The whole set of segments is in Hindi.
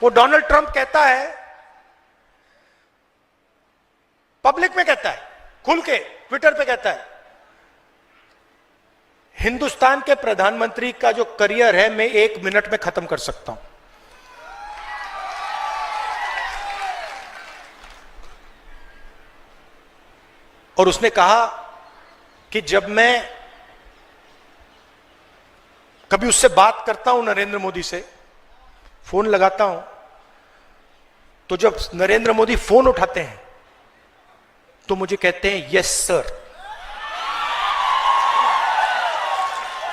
वो डोनाल्ड ट्रंप कहता है, पब्लिक में कहता है, खुल के ट्विटर पे कहता है, हिंदुस्तान के प्रधानमंत्री का जो करियर है मैं 1 मिनट में खत्म कर सकता हूं। और उसने कहा कि जब मैं कभी उससे बात करता हूं, नरेंद्र मोदी से फोन लगाता हूं, तो जब नरेंद्र मोदी फोन उठाते हैं तो मुझे कहते हैं yes sir,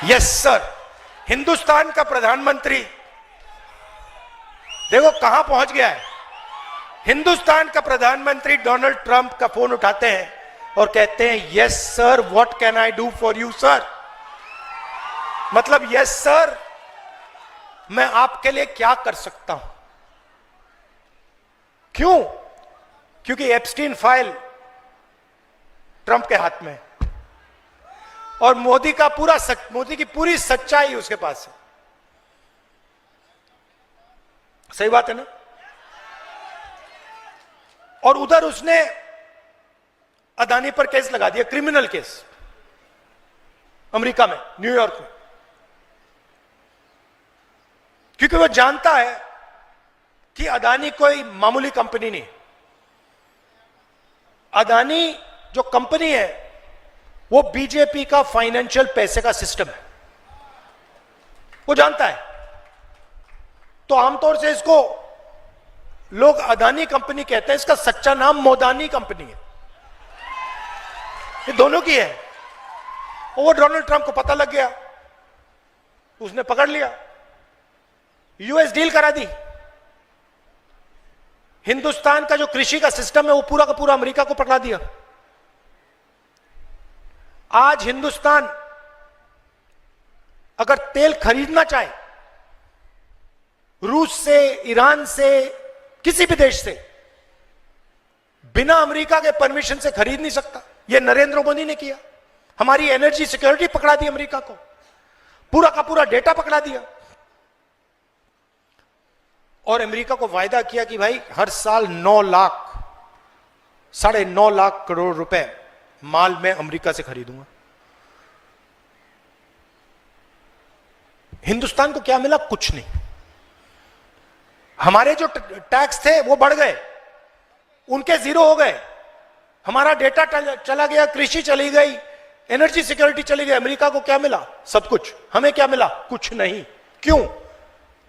yes sir. Hindustan का प्रधानमंत्री देखो कहां पहुंच गया है। हिंदुस्तान का प्रधानमंत्री डोनाल्ड ट्रंप का फोन उठाते हैं और कहते हैं yes sir, what can I do for you sir. मतलब यस सर, मैं आपके लिए क्या कर सकता हूं। क्यों? क्योंकि एप्स्टीन फाइल ट्रंप के हाथ में है और मोदी की पूरी सच्चाई उसके पास है। सही बात है ना? और उधर उसने अदानी पर केस लगा दिया, क्रिमिनल केस, अमेरिका में, न्यूयॉर्क में, क्योंकि वो जानता है कि अदानी कोई मामूली कंपनी नहीं। अदानी जो कंपनी है वो बीजेपी का फाइनेंशियल पैसे का सिस्टम है, वो जानता है। तो आमतौर से इसको लोग अदानी कंपनी कहते हैं, इसका सच्चा नाम मोदानी कंपनी है। ये दोनों की है। और वो डोनाल्ड ट्रंप को पता लग गया, उसने पकड़ लिया, यूएस डील करा दी। हिंदुस्तान का जो कृषि का सिस्टम है वो पूरा का पूरा अमेरिका को पकड़ा दिया। आज हिंदुस्तान अगर तेल खरीदना चाहे रूस से, ईरान से, किसी भी देश से, बिना अमेरिका के परमिशन से खरीद नहीं सकता। यह नरेंद्र मोदी ने किया। हमारी एनर्जी सिक्योरिटी पकड़ा दी अमेरिका को, पूरा का पूरा डेटा पकड़ा दिया। और अमेरिका को वायदा किया कि भाई हर साल 9 लाख, 9.5 लाख करोड़ रुपए माल मैं अमेरिका से खरीदूंगा। हिंदुस्तान को क्या मिला? कुछ नहीं। हमारे जो टैक्स थे वो बढ़ गए, उनके 0 हो गए। हमारा डेटा चला गया, कृषि चली गई, एनर्जी सिक्योरिटी चली गई। अमेरिका को क्या मिला? सब कुछ। हमें क्या मिला? कुछ नहीं। क्यों?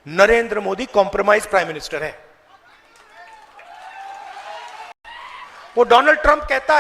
Narendra Modi compromise prime minister है। वो डोनाल्ड ट्रंप कहता है